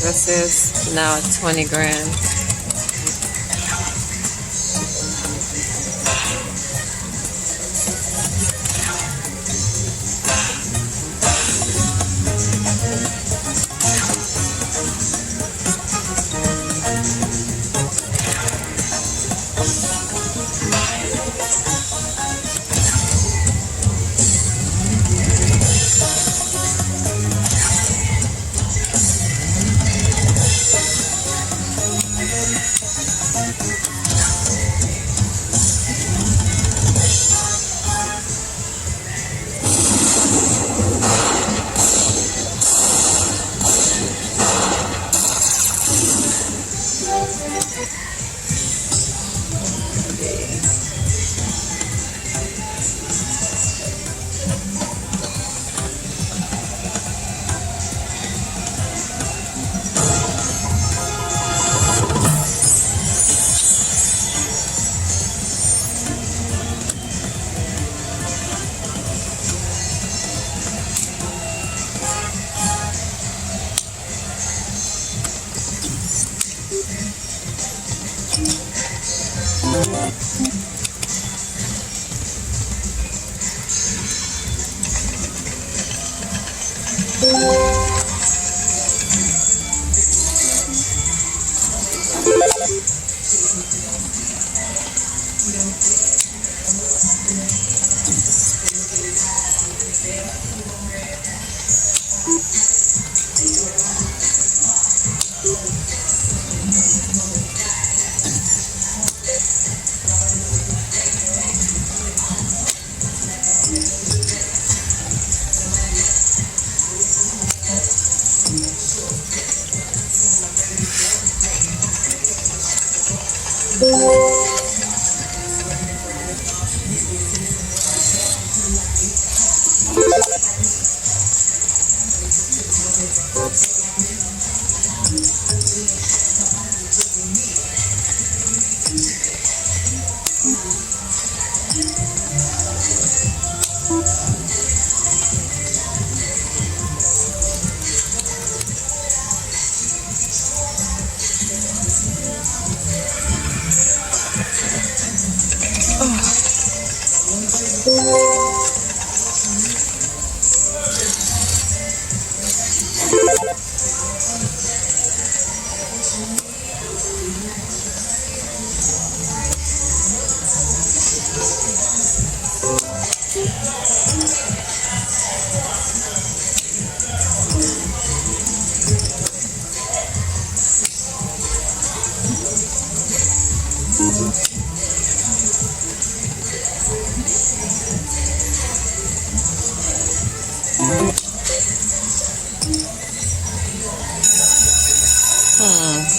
This is now 20 grand.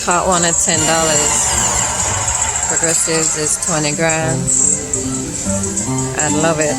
Hot one at $10. Progressives is 20 grand. I love it.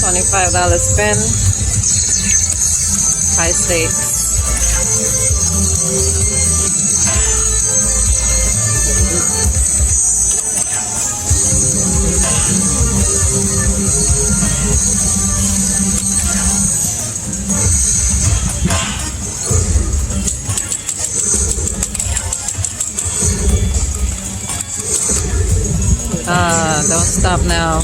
$25 spin. High stakes. Don't stop now.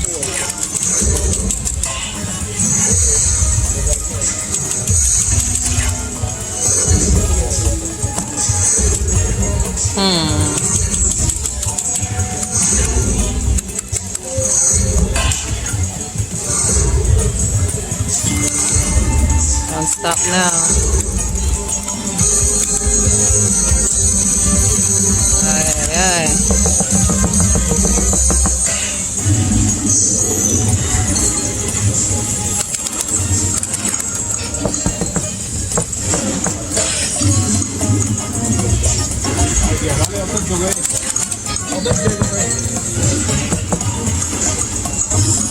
Don't stop now. Ay, ay.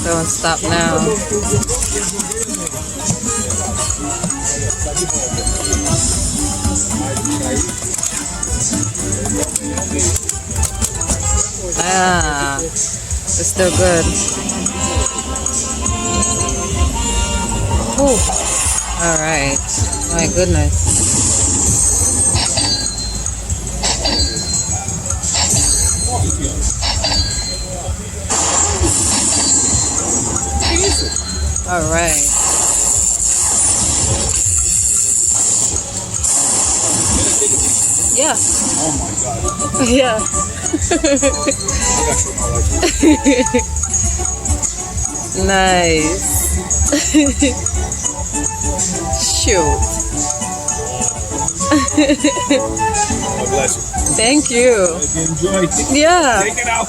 Don't stop now. It's still good. Ooh. All right. My goodness. All right. Yeah. Oh my God. Yeah. Nice. Shoot. God bless you. Thank you. Enjoy. Yeah. Take it out.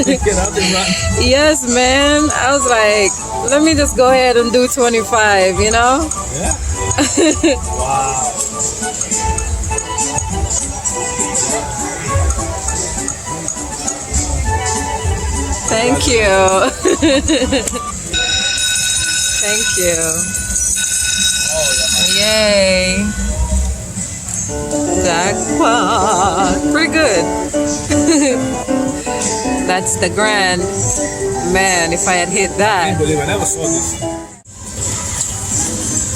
Take it out and run. Yes, man. I was like, let me just go ahead and do 25, you know? Yeah. Wow. Thank you. Thank you. Yay. Jackpot. Pretty good. That's the grand. Man, if I had hit I that. can't believe I never saw this.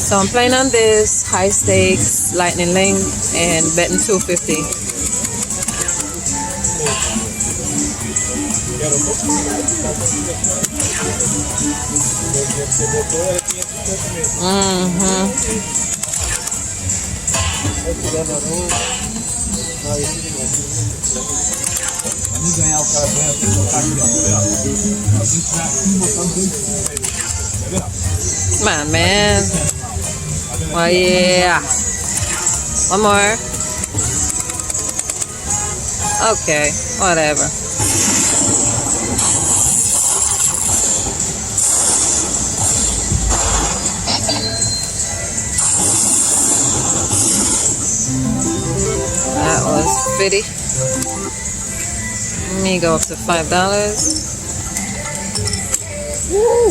So I'm playing on this high stakes lightning link and betting 250. Come on, man. Oh yeah. One more. Okay, whatever. That was $50. Let me go up to $5. Woo!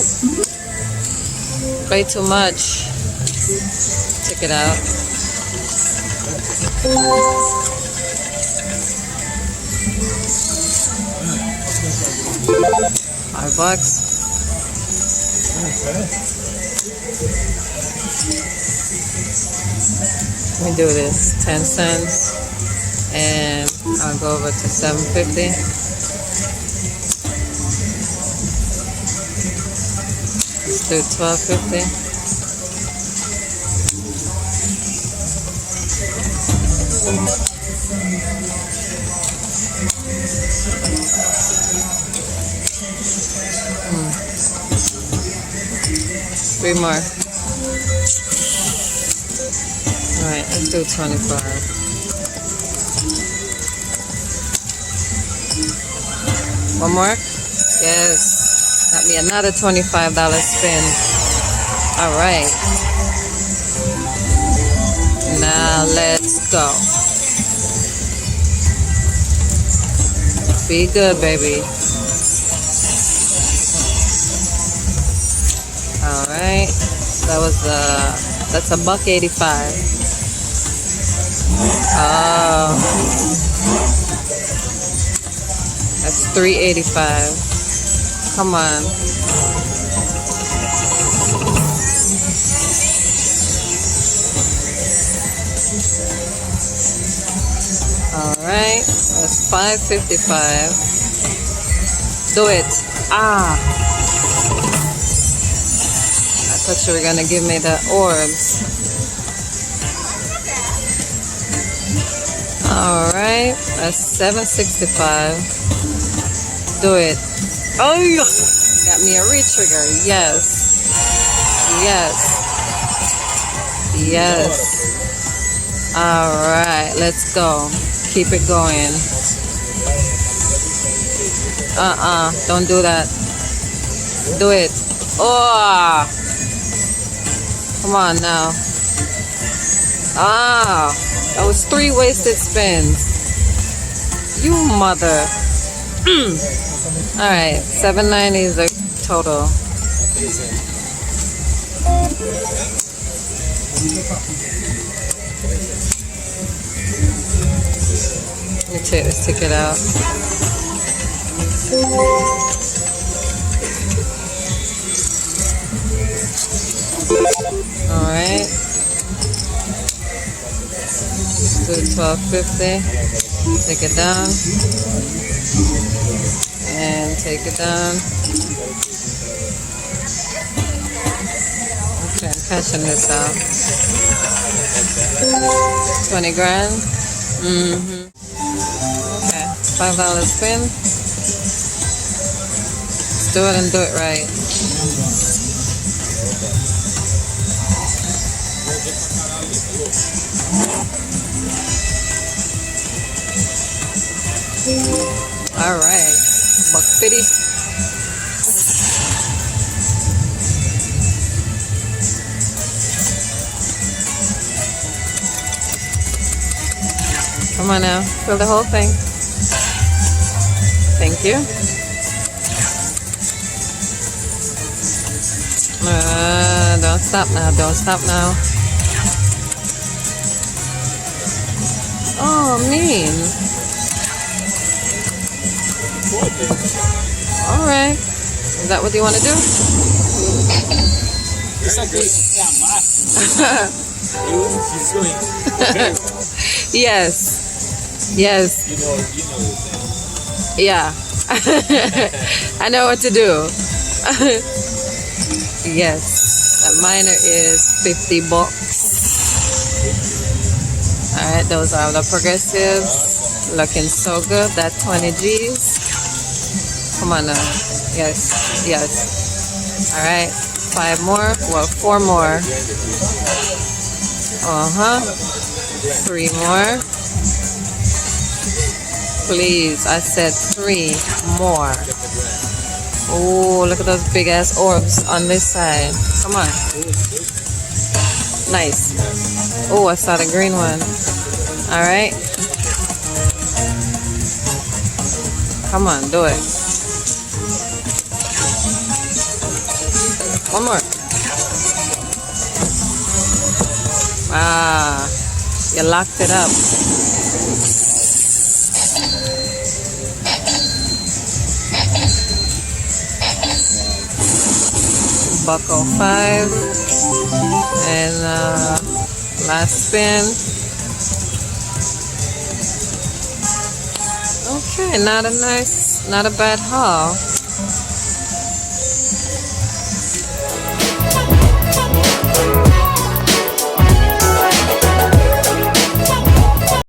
Way too much. Check it out. $5. Let me do this. 10 cents. And I'll go over to $7.50. Let's do $12.50. Three more. Alright, let's do 25. One more? Yes. Got me another $25 spin. Alright. Now let's go. Be good, baby. Alright. That's $1.85. Oh. That's $3.85. Come on. Alright. That's $5.55. Do it. Ah. I thought you were gonna give me the orbs. Alright, that's $7.65. Do it. Oh, got me a re-trigger. Yes. Yes. Yes. Alright, let's go. Keep it going. Don't do that. Do it. Oh! Come on now. Ah! That was 3 wasted spins. You mother. Alright, $7.90 is the total. Let's take it out. Alright. Do $12.50. Take it down. And take it down. Okay, I'm cashing this out. 20 grand. Okay, $5 spin. Let's do it and do it right. All right, $1.50. Come on now, fill the whole thing. Thank you. Don't stop now, don't stop now. Oh, mean. Alright. Is that what you want to do? Yes. Yes. Yeah. I know what to do. Yes. That miner is $50. Alright, those are the progressives. Looking so good. That 20 G's. Come on now. Yes. Yes. Alright. 5 more. Well, 4 more. Uh-huh. 3 more. Please, I said 3 more. Oh, look at those big ass orbs on this side. Come on. Nice. Oh, I saw the green one. All right. Come on, do it. One more. Ah, you locked it up. Buckle 5. And last spin. Okay, not a bad haul.